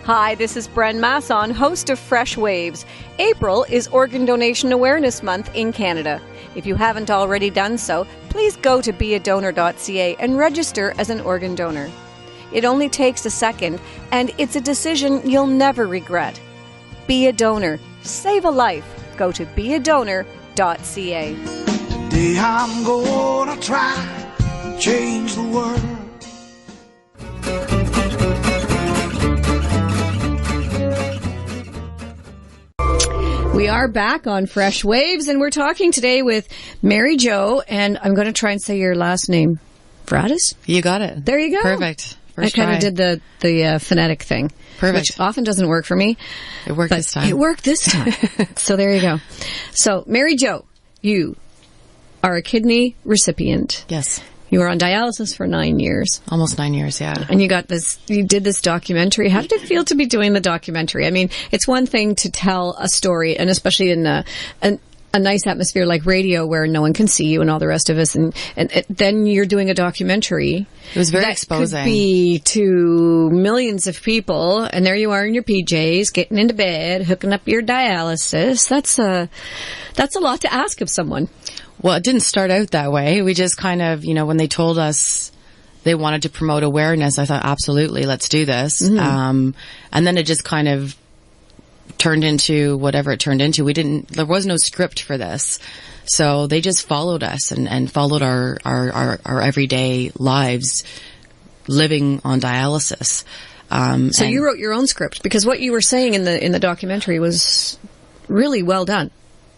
Hi, this is Bren Masson, host of Freshwaves. April is Organ Donation Awareness Month in Canada. If you haven't already done so, please go to beadonor.ca and register as an organ donor. It only takes a second, and it's a decision you'll never regret. Be a donor. Save a life. Go to beadonor.ca. Today I'm gonna try to change the world. We are back on Fresh Waves, and we're talking today with Mary Jo, and I'm going to try and say your last name. Fratis? You got it. There you go. Perfect. I kind of did the phonetic thing. Perfect. Which often doesn't work for me. It worked this time. It worked this time. So there you go. So, Mary Jo, you are a kidney recipient. Yes. You were on dialysis for 9 years. Almost 9 years, yeah. And you did this documentary. How did it feel to be doing the documentary? I mean, it's one thing to tell a story, and especially in a nice atmosphere like radio where no one can see you and all the rest of us, and then you're doing a documentary. It was very exposing. Could be to millions of people, and there you are in your PJs, getting into bed, hooking up your dialysis. That's a lot to ask of someone. Well, it didn't start out that way. We just kind of, when they told us they wanted to promote awareness, I thought, absolutely, let's do this. Mm-hmm. And then it just kind of turned into whatever it turned into. There was no script for this. So they just followed us and followed our everyday lives living on dialysis. So you wrote your own script, because what you were saying in the documentary was really well done.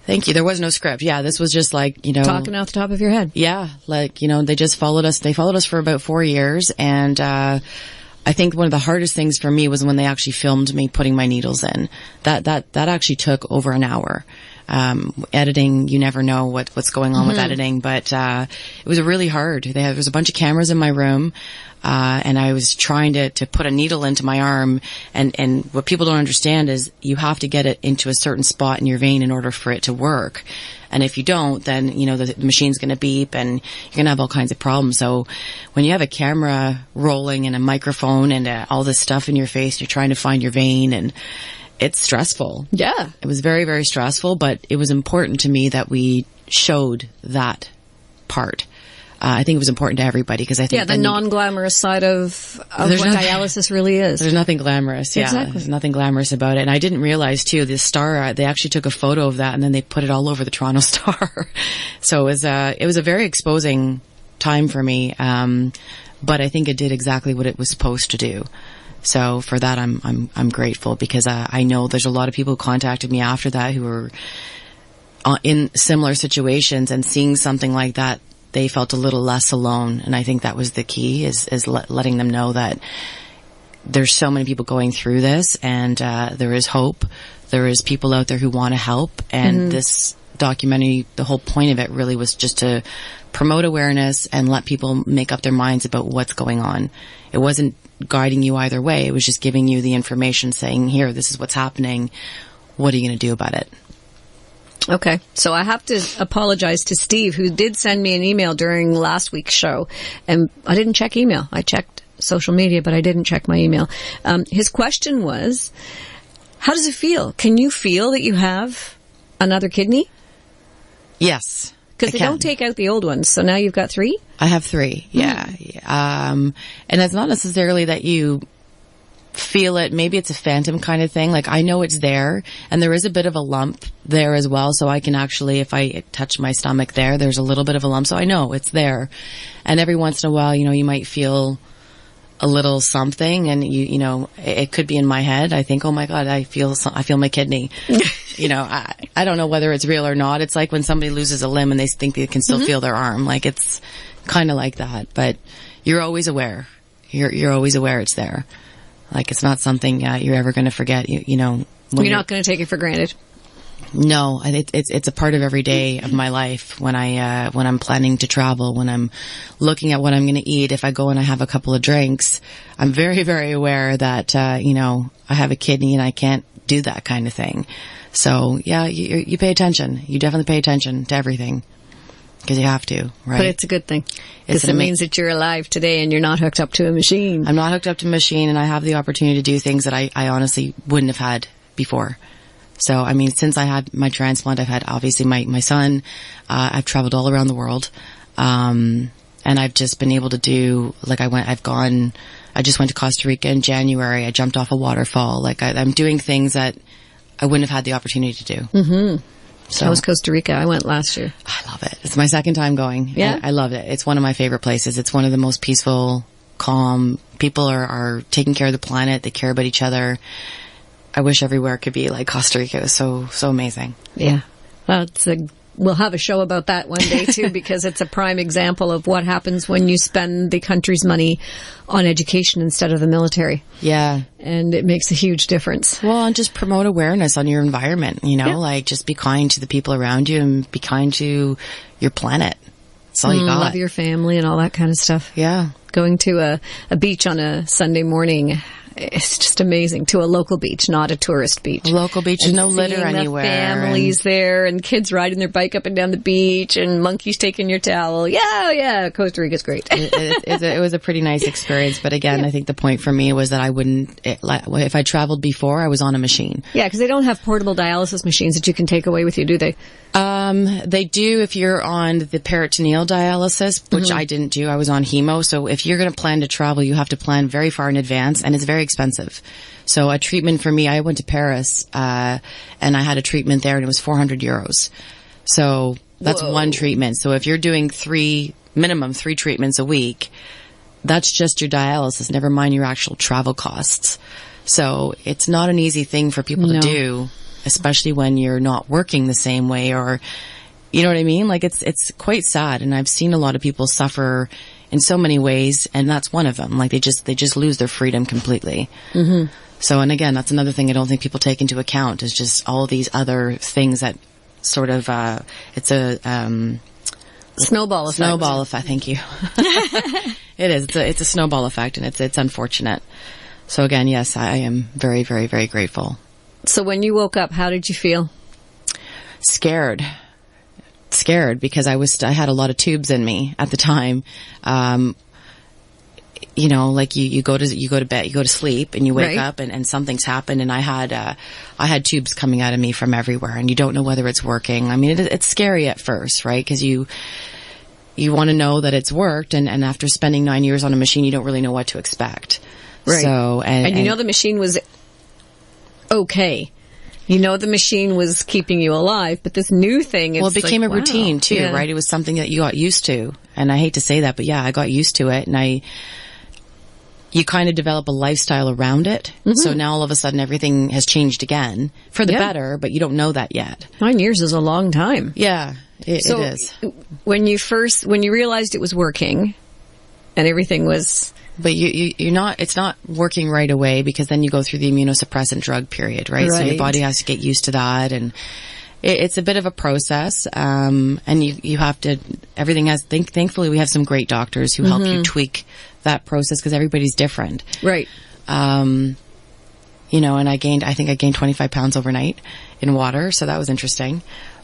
Thank you. There was no script. Yeah, this was just like, talking off the top of your head. Yeah, like, they just followed us. They followed us for about 4 years. And I think one of the hardest things for me was when they actually filmed me putting my needles in. That actually took over an hour. Editing, you never know what's going on with editing, but it was really hard. There was a bunch of cameras in my room. And I was trying to put a needle into my arm, and what people don't understand is you have to get it into a certain spot in your vein in order for it to work. And if you don't, then, the machine's going to beep and you're going to have all kinds of problems. So when you have a camera rolling and a microphone and all this stuff in your face, you're trying to find your vein, and it's stressful. Yeah. It was very, very stressful, but it was important to me that we showed that part. I think it was important to everybody, because I think the non-glamorous side of what dialysis really is. There's nothing glamorous. Yeah, exactly. There's nothing glamorous about it. And I didn't realize too, the Star, they actually took a photo of that and then they put it all over the Toronto Star. So it was a very exposing time for me. But I think it did exactly what it was supposed to do. So for that, I'm grateful, because I know there's a lot of people who contacted me after that who were in similar situations, and seeing something like that, they felt a little less alone. And I think that was the key, is letting them know that there's so many people going through this, and there is hope. There is people out there who want to help. And this documentary, the whole point of it really was just to promote awareness and let people make up their minds about what's going on. It wasn't guiding you either way. It was just giving you the information, saying, here, this is what's happening. What are you going to do about it? Okay, so I have to apologize to Steve, who did send me an email during last week's show, and I didn't check email. I checked social media, but I didn't check my email. His question was, how does it feel? Can you feel that you have another kidney? Yes. Because they don't take out the old ones, so now you've got 3? I have 3, yeah. And it's not necessarily that you feel it. Maybe it's a phantom kind of thing. Like, I know it's there, and there is a bit of a lump there as well. So I can actually, if I touch my stomach there's a little bit of a lump. So I know it's there. And every once in a while, you might feel a little something, and it could be in my head. I think, oh my God, I feel my kidney. I don't know whether it's real or not. It's like when somebody loses a limb and they think they can still feel their arm. Like, it's kind of like that, but you're always aware. You're always aware it's there. Like, it's not something you're ever going to forget. You're not going to take it for granted. No, it's a part of every day of my life. When I'm planning to travel, when I'm looking at what I'm going to eat, if I go and I have a couple of drinks, I'm very, very aware that I have a kidney and I can't do that kind of thing. So yeah, you pay attention. You definitely pay attention to everything. because you have to, right? But it's a good thing, because it means that you're alive today and you're not hooked up to a machine. I'm not hooked up to a machine, and I have the opportunity to do things that I honestly wouldn't have had before. So, I mean, since I had my transplant, I've had obviously my son. I've traveled all around the world. And I've just been able to do, like I just went to Costa Rica in January. I jumped off a waterfall. Like I'm doing things that I wouldn't have had the opportunity to do. Mm-hmm. So How was Costa Rica? I went last year. I love it. It's my second time going. Yeah. I loved it. It's one of my favorite places. It's one of the most peaceful, calm. People are taking care of the planet. They care about each other. I wish everywhere could be like Costa Rica. It was so amazing. Yeah. Well, we'll have a show about that one day too, because it's a prime example of what happens when you spend the country's money on education instead of the military. Yeah. And it makes a huge difference. Well, and just promote awareness on your environment, like just be kind to the people around you and be kind to your planet. That's all you got. Love your family and all that kind of stuff. Yeah. Going to a beach on a Sunday morning, it's just amazing. To a local beach, not a tourist beach. A local beach, and no litter anywhere. Families there, and kids riding their bike up and down the beach, and monkeys taking your towel. Yeah. Costa Rica's great. It was a pretty nice experience, but again, I think the point for me was that I wouldn't. If I traveled before, I was on a machine. Yeah, because they don't have portable dialysis machines that you can take away with you, do they? They do if you're on the peritoneal dialysis, which I didn't do. I was on hemo. So if you're going to plan to travel, you have to plan very far in advance, and it's very expensive. So a treatment for me, I went to Paris, and I had a treatment there, and it was 400 euros. So that's one treatment. So if you're doing minimum three treatments a week, that's just your dialysis, never mind your actual travel costs. So it's not an easy thing for people to do, especially when you're not working the same way, or, you know what I mean? Like it's quite sad. And I've seen a lot of people suffer in so many ways, and that's one of them. Like they just lose their freedom completely. Mm-hmm. So, and again, that's another thing I don't think people take into account, is just all these other things that sort of, it's a, snowball effect. Snowball effect. Thank you. It is. It's a snowball effect, and it's unfortunate. So again, yes, I am very, very, very grateful. So when you woke up, how did you feel? Scared because I had a lot of tubes in me at the time. Like you go to bed, you go to sleep, and you wake up and something's happened, and I had tubes coming out of me from everywhere, and you don't know whether it's working. I mean, it's scary at first, right? Because you want to know that it's worked, and after spending 9 years on a machine, you don't really know what to expect. Right. So, and you know the machine was okay. You know the machine was keeping you alive, but this new thing is, well, it became like, a routine too, right? It was something that you got used to, and I hate to say that, but yeah, I got used to it, and you kind of develop a lifestyle around it. Mm-hmm. So now all of a sudden everything has changed again for the better, but you don't know that yet. 9 years is a long time. Yeah, it is. When you realized it was working and everything was... But it's not working right away, because then you go through the immunosuppressant drug period, right? So your body has to get used to that, and it's a bit of a process. And you have to, thankfully we have some great doctors who help you tweak that process, because everybody's different. Right. And I think I gained 25 pounds overnight in water. So that was interesting.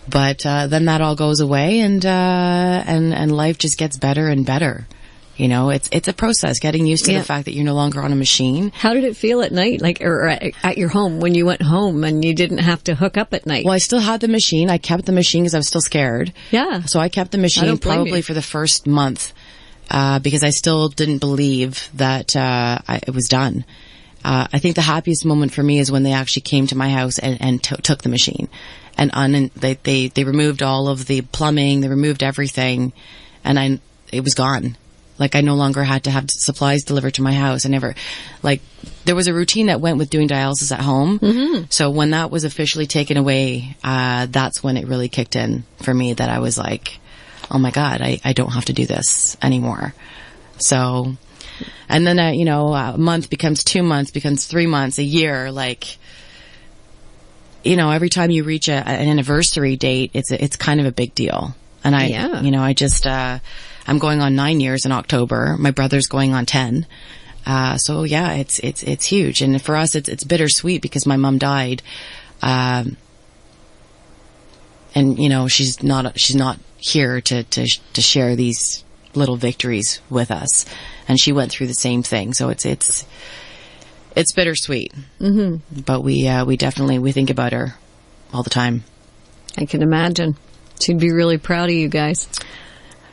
But, then that all goes away, and life just gets better and better. It's a process, getting used to the fact that you're no longer on a machine. How did it feel at night, or at your home, when you went home and you didn't have to hook up at night? Well, I still had the machine. I kept the machine because I was still scared. Yeah. So I kept the machine probably for the first month, because I still didn't believe that it was done. I think the happiest moment for me is when they actually came to my house and took the machine, and they removed all of the plumbing, they removed everything, and it was gone. Like, I no longer had to have supplies delivered to my house. There was a routine that went with doing dialysis at home. Mm-hmm. So when that was officially taken away, that's when it really kicked in for me, that I was like, oh my God, I don't have to do this anymore. So, and then, a month becomes 2 months, becomes 3 months, a year. Every time you reach an anniversary date, it's kind of a big deal. And I'm going on 9 years in October. My brother's going on 10. So yeah, it's huge. And for us, it's bittersweet, because my mom died, and you know, she's not here to share these little victories with us, and she went through the same thing. So it's bittersweet. Mm-hmm. But we definitely think about her all the time. I can imagine. She'd be really proud of you guys.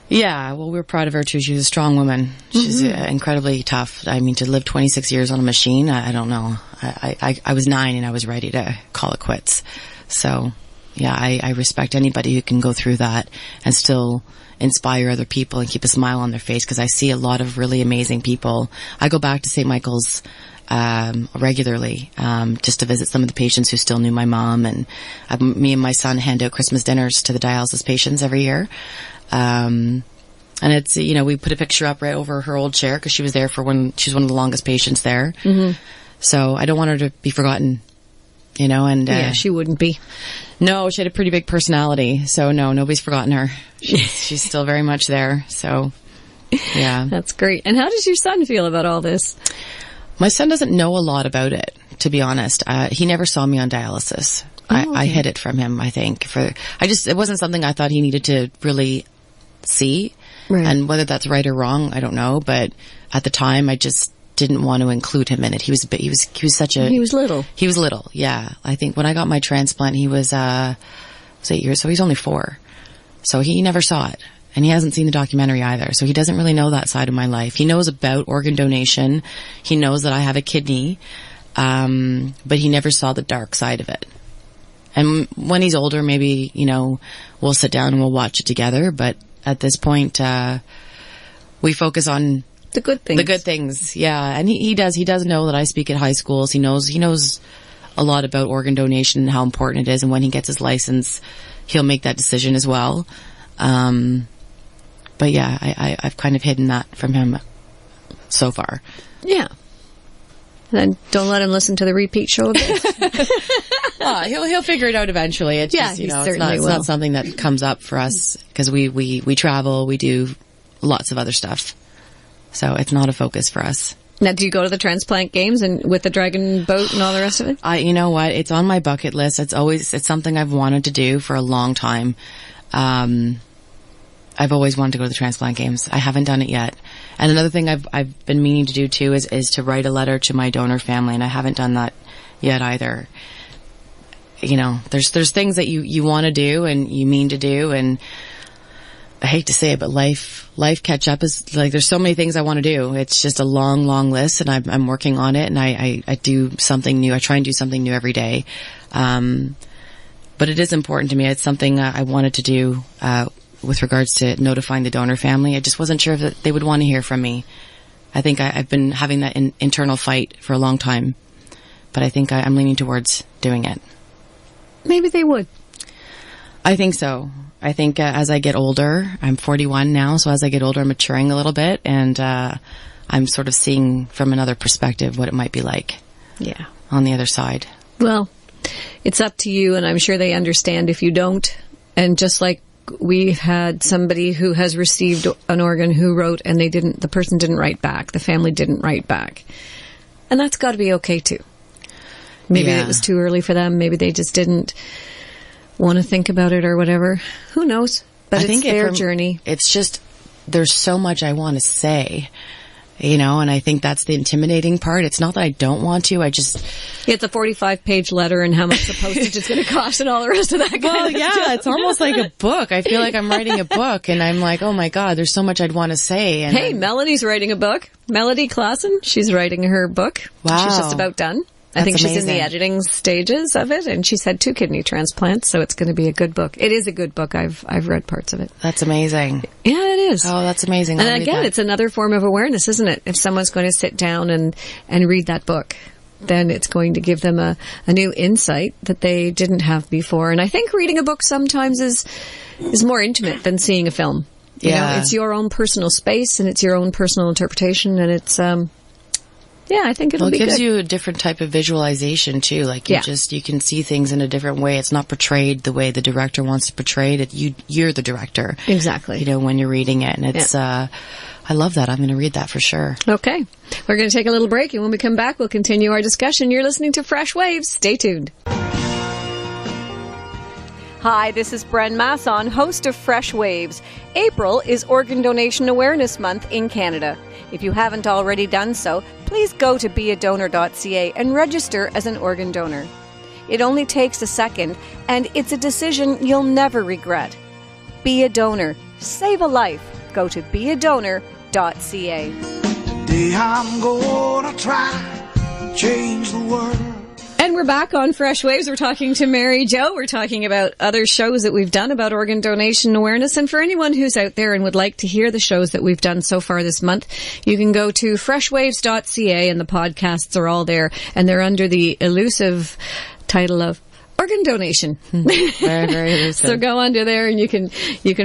Yeah, well, we're proud of her too. She's a strong woman. She's incredibly tough. I mean, to live 26 years on a machine, I don't know. I was 9 and I was ready to call it quits. So, yeah, I respect anybody who can go through that and still inspire other people and keep a smile on their face, because I see a lot of really amazing people. I go back to St. Michael's regularly, just to visit some of the patients who still knew my mom, and me and my son hand out Christmas dinners to the dialysis patients every year. And it's, you know, we put a picture up right over her old chair because she was there for she's one of the longest patients there. Mm-hmm. So I don't want her to be forgotten, you know, and, yeah, she wouldn't be. No, she had a pretty big personality. So no, nobody's forgotten her. She's still very much there. So yeah. That's great. And how does your son feel about all this? My son doesn't know a lot about it, to be honest. He never saw me on dialysis. Okay. I hid it from him, I think. It wasn't something I thought he needed to really see. Right. And whether that's right or wrong, I don't know. But at the time, I just didn't want to include him in it. He was little. He was little, yeah. I think when I got my transplant, he was 8 years, so he's only 4. So he never saw it. And he hasn't seen the documentary either. So he doesn't really know that side of my life. He knows about organ donation. He knows that I have a kidney. But he never saw the dark side of it. And when he's older, maybe, you know, we'll sit down and we'll watch it together. But at this point, we focus on the good things. The good things, yeah. And he does know that I speak at high schools. He knows a lot about organ donation and how important it is. And when he gets his license, he'll make that decision as well. But yeah, I've kind of hidden that from him so far. Yeah. Then don't let him listen to the repeat show of it. He'll figure it out eventually. It's just, you know, it's not something that comes up for us because we travel, we do lots of other stuff. So it's not a focus for us. Now, do you go to the transplant games and with the dragon boat and all the rest of it? You know what? It's on my bucket list. It's something I've wanted to do for a long time. I've always wanted to go to the transplant games. I haven't done it yet. And another thing I've been meaning to do too is to write a letter to my donor family, and I haven't done that yet either. You know, there's things that you want to do and you mean to do, and I hate to say it, but life catch up is like, there's so many things I want to do. It's just a long, long list, and I'm working on it, and I do something new. I try and do something new every day. But it is important to me. It's something I wanted to do, with regards to notifying the donor family. I just wasn't sure if they would want to hear from me. I think I've been having that internal fight for a long time, but I think I'm leaning towards doing it. Maybe they would. I think so. I think as I get older, I'm 41 now, so as I get older, I'm maturing a little bit, and I'm sort of seeing from another perspective what it might be like. Yeah. On the other side. Well, it's up to you, and I'm sure they understand if you don't. And just like we've had somebody who has received an organ who wrote, and the person didn't write back. The family didn't write back. And that's got to be okay too. Maybe it was too early for them. Maybe they just didn't want to think about it or whatever. Who knows? But it's their journey. It's just, there's so much I want to say, you know, and I think that's the intimidating part. It's not that I don't want to, it's a 45-page letter and how much the postage is going to cost and all the rest of that kind of stuff. It's almost like a book. I feel like I'm writing a book, and I'm like, oh my God, there's so much I'd want to say. And hey, Melody's writing a book. Melody Klassen, she's writing her book. Wow. She's just about done. I think she's in the editing stages of it, and she's had 2 kidney transplants, so it's going to be a good book. It is a good book. I've read parts of it. That's amazing. Yeah, it is. Oh, that's amazing. And again, it's another form of awareness, isn't it? If someone's going to sit down and read that book, then it's going to give them a new insight that they didn't have before. And I think reading a book sometimes is more intimate than seeing a film. You know, it's your own personal space, and it's your own personal interpretation, and it's yeah, I think it'll be good. It gives you a different type of visualization too. Like you can see things in a different way. It's not portrayed the way the director wants to portray it. You're the director. Exactly. You know, when you're reading it, and it's, I love that. I'm going to read that for sure. Okay. We're going to take a little break, and when we come back, we'll continue our discussion. You're listening to Fresh Waves. Stay tuned. Hi, this is Bren Masson, host of Freshwaves. April is Organ Donation Awareness Month in Canada. If you haven't already done so, please go to beadonor.ca and register as an organ donor. It only takes a second, and it's a decision you'll never regret. Be a donor. Save a life. Go to beadonor.ca. Today I'm gonna try to change the world. And we're back on Fresh Waves. We're talking to Mary Jo. We're talking about other shows that we've done about organ donation awareness. And for anyone who's out there and would like to hear the shows that we've done so far this month, you can go to freshwaves.ca, and the podcasts are all there. And they're under the elusive title of organ donation. Very, very elusive. So go under there and you can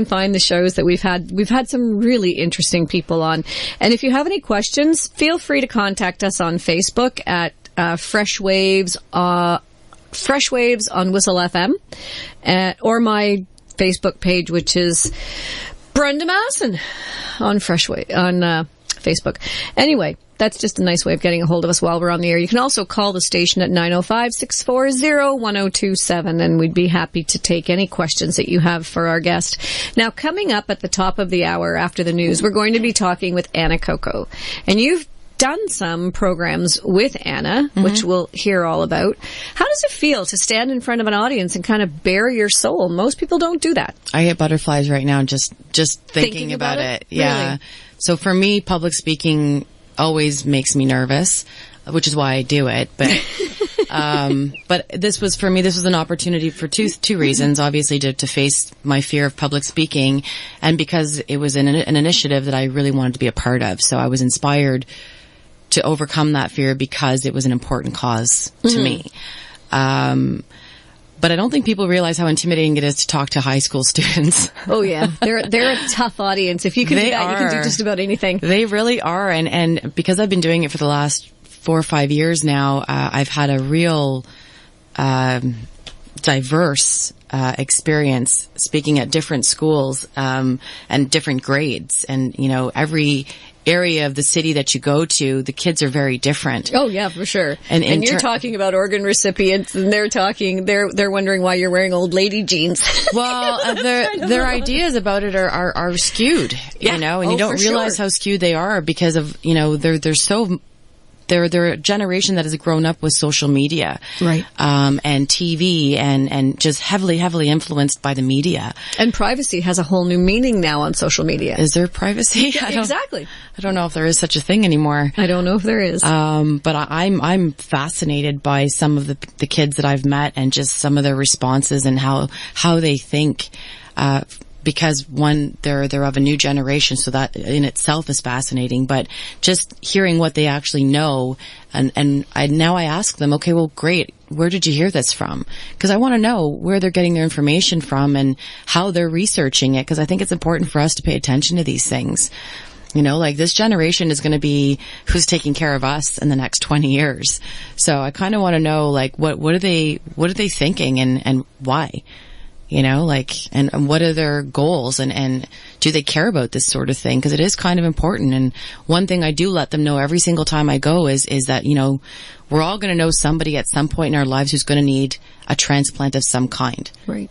find the shows that we've had. We've had some really interesting people on. And if you have any questions, feel free to contact us on Facebook at Freshwaves on Whistle FM, or my Facebook page, which is Bren Masson on Facebook. Anyway, that's just a nice way of getting a hold of us while we're on the air. You can also call the station at 905-640-1027, and we'd be happy to take any questions that you have for our guest. Now, coming up at the top of the hour after the news, we're going to be talking with Anna Coco. And you've done some programs with Anna, which we'll hear all about. How does it feel to stand in front of an audience and kind of bare your soul? Most people don't do that. I get butterflies right now just thinking about it. Yeah. Really? So for me, public speaking always makes me nervous, which is why I do it. But but this was an opportunity for two reasons. Obviously, to face my fear of public speaking, and because it was an initiative that I really wanted to be a part of. So I was inspired to overcome that fear because it was an important cause to me. But I don't think people realize how intimidating it is to talk to high school students. Oh yeah, they're a tough audience. If you can do that, you can do just about anything. They really are, and because I've been doing it for the last 4 or 5 years now, I've had a real diverse experience speaking at different schools and different grades, and every area of the city that you go to, the kids are very different. Oh yeah, for sure. And you're talking about organ recipients, and they're wondering why you're wearing old lady jeans. Well, their ideas about it are skewed, and you don't realize how skewed they are because of they're a generation that has grown up with social media, right? And TV and just heavily influenced by the media. And privacy has a whole new meaning now on social media. Is there privacy? Yeah, exactly. I don't know if there is such a thing anymore. I don't know if there is. But I'm fascinated by some of the kids that I've met and just some of their responses and how they think. Because one, they're of a new generation, so that in itself is fascinating. But just hearing what they actually know, and I ask them, okay, well, great, where did you hear this from? Because I want to know where they're getting their information from and how they're researching it. Because I think it's important for us to pay attention to these things. Like this generation is going to be who's taking care of us in the next 20 years. So I kind of want to know, like, what are they thinking and why? And what are their goals and do they care about this sort of thing? Because it is kind of important. And one thing I do let them know every single time I go is that, we're all going to know somebody at some point in our lives who's going to need a transplant of some kind. Right.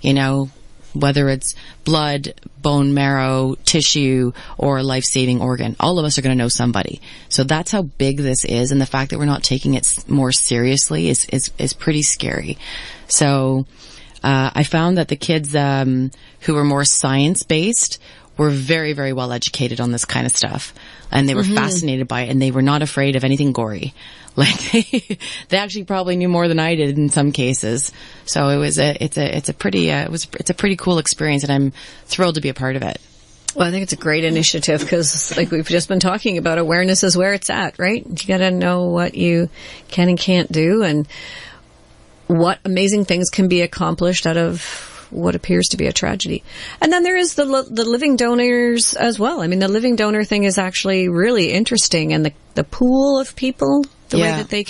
Whether it's blood, bone marrow, tissue, or a life-saving organ. All of us are going to know somebody. So that's how big this is. And the fact that we're not taking it more seriously is pretty scary. So I found that the kids who were more science-based were very, very well educated on this kind of stuff. And they were fascinated by it, and they were not afraid of anything gory. Like, they actually probably knew more than I did in some cases. So it's a pretty cool experience, and I'm thrilled to be a part of it. Well, I think it's a great initiative because, like we've just been talking about, awareness is where it's at, right? You got to know what you can and can't do, and what amazing things can be accomplished out of what appears to be a tragedy. And then there is the living donors as well. I mean, the living donor thing is actually really interesting, and the pool of people, the way that they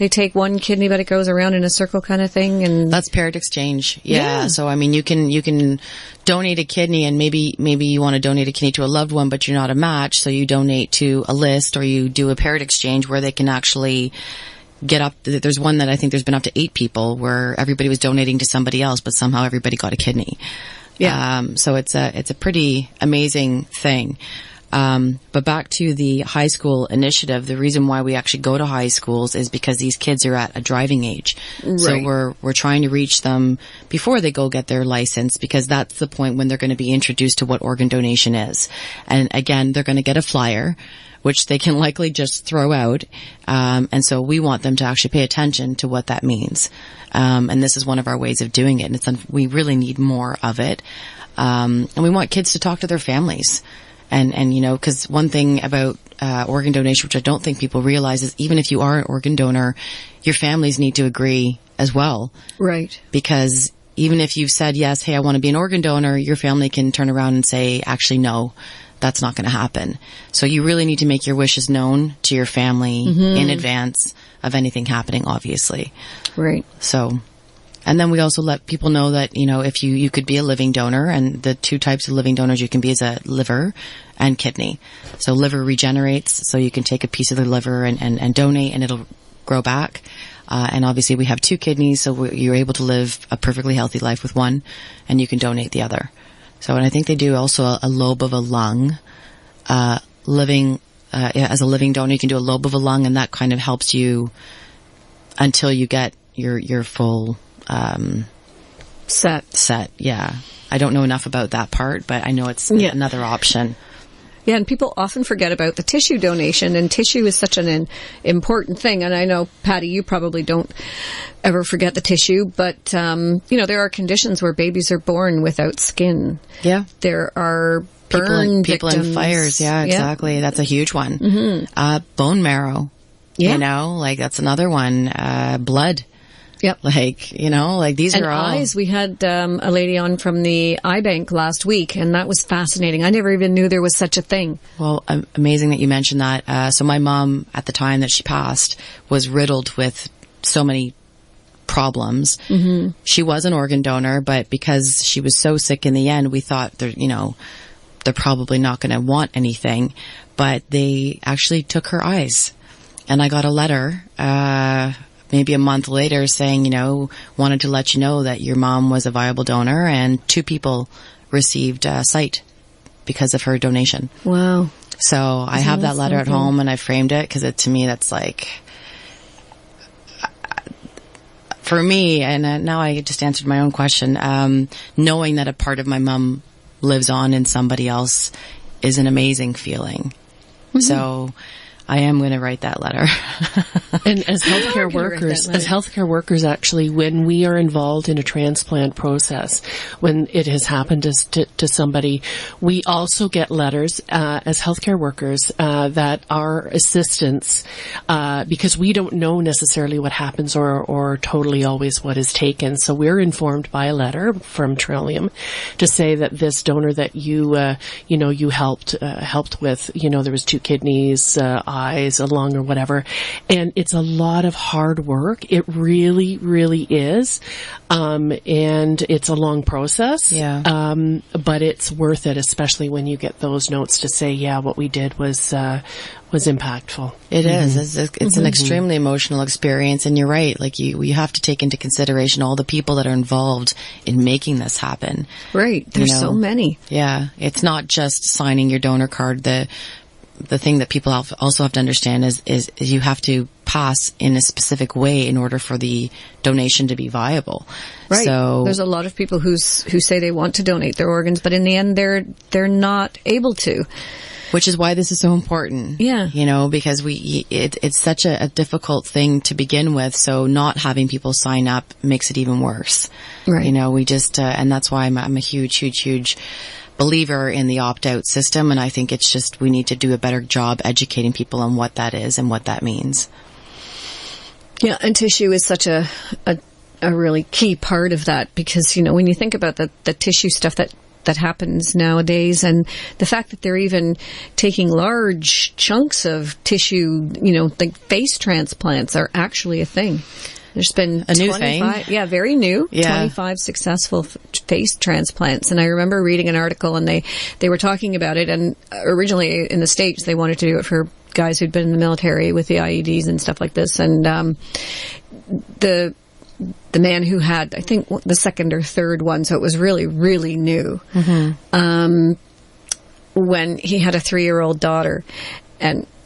take one kidney, but it goes around in a circle kind of thing. And that's paired exchange. Yeah. So, I mean, you can donate a kidney, and maybe you want to donate a kidney to a loved one, but you're not a match. So you donate to a list, or you do a paired exchange where they can actually get up. There's one that I think there's been up to 8 people where everybody was donating to somebody else, but somehow everybody got a kidney. Yeah. So it's a pretty amazing thing. But back to the high school initiative, the reason why we actually go to high schools is because these kids are at a driving age. Right. So we're trying to reach them before they go get their license, because that's the point when they're going to be introduced to what organ donation is. And again, they're going to get a flyer, which they can likely just throw out. And so we want them to actually pay attention to what that means. And this is one of our ways of doing it. And we really need more of it. And we want kids to talk to their families. And, you know, because one thing about organ donation, which I don't think people realize, is even if you are an organ donor, your families need to agree as well. Right. Because even if you've said, yes, hey, I want to be an organ donor, your family can turn around and say, actually, no, that's not going to happen. So you really need to make your wishes known to your family in advance of anything happening, obviously. Right. So... And then we also let people know that, you know, if you could be a living donor, and the 2 types of living donors you can be is a liver and kidney. So liver regenerates, so you can take a piece of the liver and donate, and it'll grow back. And obviously we have 2 kidneys, so you're able to live a perfectly healthy life with one, and you can donate the other. So, and I think they do also a lobe of a lung, as a living donor, you can do a lobe of a lung, and that kind of helps you until you get your full, set. Yeah. I don't know enough about that part, but I know it's another option. Yeah, and people often forget about the tissue donation, and tissue is such an important thing. And I know, Patty, you probably don't ever forget the tissue, but, you know, there are conditions where babies are born without skin. Yeah. There are people in fires. Yeah, exactly. Yeah. That's a huge one. Mm-hmm. Bone marrow. Yeah. You know, like that's another one. Blood. Yep. Like, you know, like these are all... eyes. We had a lady on from the eye bank last week, and that was fascinating. I never even knew there was such a thing. Well, amazing that you mentioned that. So my mom, at the time that she passed, was riddled with so many problems. Mm-hmm. She was an organ donor, but because she was so sick in the end, we thought, they're probably not going to want anything. But they actually took her eyes. And I got a letter, maybe a month later, saying, you know, wanted to let you know that your mom was a viable donor, and 2 people received sight because of her donation. Wow. So I have that letter at home, and I framed it because to me, that's like, for me, and now I just answered my own question, knowing that a part of my mom lives on in somebody else is an amazing feeling. Mm-hmm. So I am going to write that letter. And as healthcare workers, actually, when we are involved in a transplant process, when it has happened to somebody, we also get letters as healthcare workers that our assistants, because we don't know necessarily what happens or totally always what is taken. So we're informed by a letter from Trillium to say that this donor that you helped with, you know, there was 2 kidneys, eyes, a lung, or whatever, and it's a lot of hard work. It really, really is, and it's a long process. Yeah. But it's worth it, especially when you get those notes to say, yeah, what we did was impactful. It is. It's an extremely emotional experience, and you're right. Like you have to take into consideration all the people that are involved in making this happen. Right. There's so many. Yeah. It's not just signing your donor card. The thing that people also have to understand is you have to pass in a specific way in order for the donation to be viable. Right. So there's a lot of people who say they want to donate their organs, but in the end they're not able to. Which is why this is so important. Yeah. You know, because it's such a difficult thing to begin with, so not having people sign up makes it even worse. Right. You know, we just and that's why I'm a huge believer in the opt-out system, and I think it's just we need to do a better job educating people on what that is and what that means. Yeah, and tissue is such a really key part of that, because, you know, when you think about the tissue stuff that happens nowadays, and the fact that they're even taking large chunks of tissue, you know, like face transplants are actually a thing. There's been a new thing. Yeah, very new. Yeah. 25 successful face transplants. And I remember reading an article, and they were talking about it. And originally in the States, they wanted to do it for guys who'd been in the military with the IEDs and stuff like this. And the man who had, I think, the second or third one, so it was really, really new, when he had a 3-year-old daughter,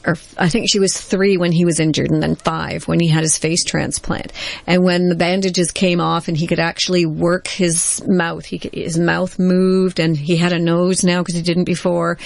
or I think she was 3 when he was injured, and then 5 when he had his face transplant. And when the bandages came off and he could actually work his mouth, his mouth moved, and he had a nose now because he didn't before.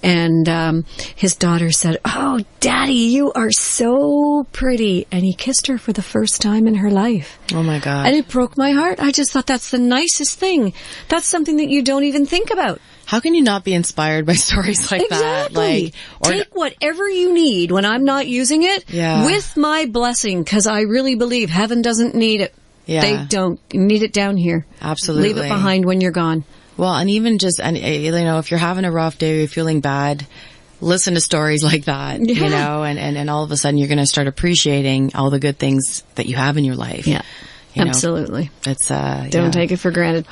And his daughter said, "Oh, Daddy, you are so pretty." And he kissed her for the first time in her life. Oh, my God. And it broke my heart. I just thought that's the nicest thing. That's something that you don't even think about. How can you not be inspired by stories like that? Exactly. Take whatever you need when I'm not using it with my blessing, because I really believe heaven doesn't need it. Yeah. They don't need it down here. Absolutely. Leave it behind when you're gone. Well, and even just, if you're having a rough day or you're feeling bad, listen to stories like that, and all of a sudden you're going to start appreciating all the good things that you have in your life. Yeah. Absolutely. It's don't take it for granted.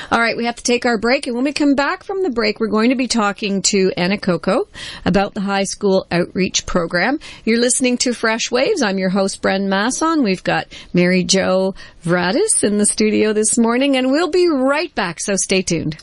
All right, we have to take our break, and when we come back from the break, we're going to be talking to Anna Coco about the high school outreach program. You're listening to Fresh Waves. I'm your host, Bren Masson. We've got Mary Jo Vradis in the studio this morning, and we'll be right back, so stay tuned.